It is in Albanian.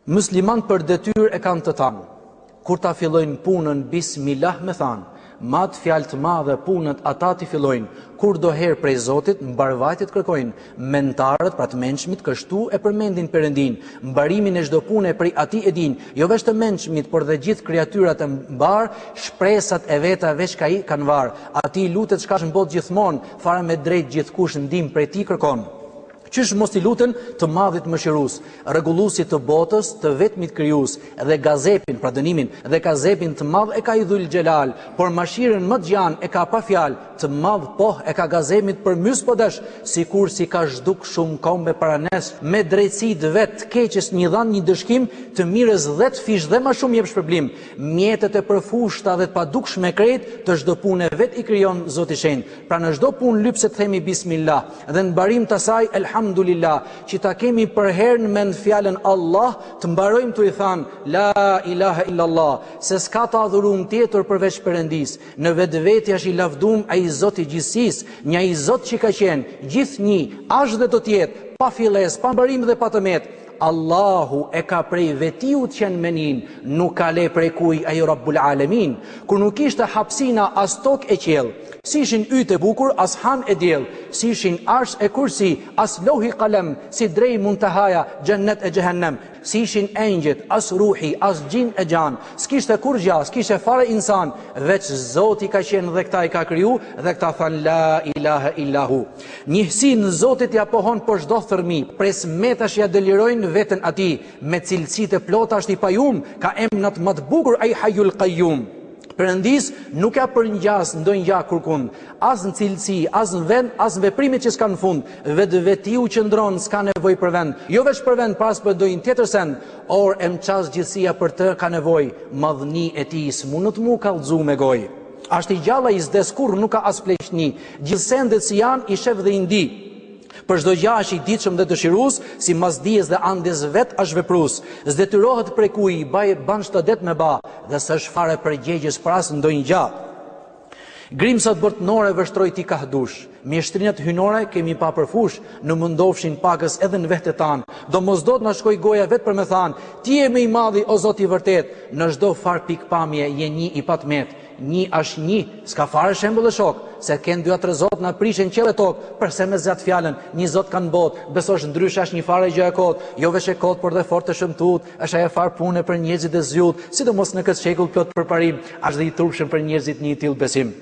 Musliman për detyrë e kanë të tanë, kur ta fillojnë punën bismillah me thanë, matë fjalë të madhe punët ata t'i fillojnë, kur do herë prej Zotit, mbarvajtjet kërkojnë, mentarët pra të mençmit kështu e përmendin Perëndin, mbarimin e çdo pune prej atij e din, jo veç të mençmit, por dhe gjithë kriaturat e mbar, shpresat e veta veç ka i kanë var, atij lutet çka është në botë gjithmonë, fare me drejt gjithkush ndihmë prej tij kërkon. Qysh mos i luten të madhit mëshirus, rregulluesit të botës, të vetmit krijues, dhe gazepin, pra dënimin, dhe gazepin të madh e ka i Dhul Xhelal, por mëshirën më të gjan e ka pa fjalë, të madh po e ka gazepin për mys po dash, sikur si ka zhduk shumë kombe para nes, me drejtësi të vet të keqes një dhan një dëshkim, të mirës 10 fish dhe më shumë jep shpërblim, mjetet e përfushta dhe të padukshme krejt, të çdo punë vet i krijon Zoti i Shenjtë. Pra në çdo punë lypse të themi bismillah dhe në mbarim të saj alhamdulillah, që ta kemi për herën me në fjalën Allah, të mbarojmë të i thanë la ilaha illallah, se s'ka të adhurum tjetër përveç Perëndis, në vetvetja është i lavdum ai Zoti i gjithësisë, një ai Zot që ka qenë gjithnjë, as dhe do të jetë, pa filles, pa mbarim dhe pa tëmet. Allahu e ka prej vetiu të qenë menin, nuk ka le prej kuj ajo Rabbul Alamin, kur nuk ishte hapsina as tok e qiell, si ishin yt e bukur as han e diell, si ishin arsh e kursi, as lohi qalem, si drej muntahaja, xhennet e xhehenem, si ishin engjët, as ruhi, as gjin e gjan, s'kishte kur gja, s'kishte fare insan, veç Zoti ka qenë dhe këta i ka kriju, dhe këta than la ilaha illahu. Njësinë Zotit ja pohon për çdo thërmi, pres metash ja delirojnë veten atij, me cilësitë e plota është i pajum, ka emrat më të bukur ai Hayyul Qayyum. Perëndis nuk ja përngjas ndonjë gjë kurkund, as në cilësi, as në vend, as në veprimet që s'kan fund, vetiu qëndron, s'ka nevojë për vend, jo vetëm për vend, pas për ndonjë tjetër send, or e mças gjithësia për të ka nevojë, madhni e tij s'mund të mu kallëzu me gojë. Ashtë i gjalla i s'des kurrë, nuk ka as pleqni, gjithë sendet si janë i shef dhe i ndi. Për çdo gjë është i ditshëm dhe dëshirues, si masdijes dhe andes vet është veprues. S'detyrohet prej kuj i ban shtadet me ba, dhe s'është fare përgjegjës për as ndonjë gjë. Grimsat botnore vështroi ti ka hdush, mjeshtrinat hynore kemi pa përfush, në mundofshin pakës edhe në vete tanë, do mos do të na shkoj goja vetë për me thanë, ti je më i madhi o Zoti i vërtet, në çdo far pikpamje je një i patmet, një është një, s'ka fare shembull e shok, se kanë dy a tre Zot na prishin qiell e tokë, përse me zot fjalën, një Zot kanë botë, besosh ndryshe është një farë gjë e kot, jo veç e kot, por dhe fort të shëmtut, është ajo farë pune për njerëzit e zgjut, sidomos në këtë shekull plot përparim, është dhe i turpshëm për njerëzit një i tillë besim.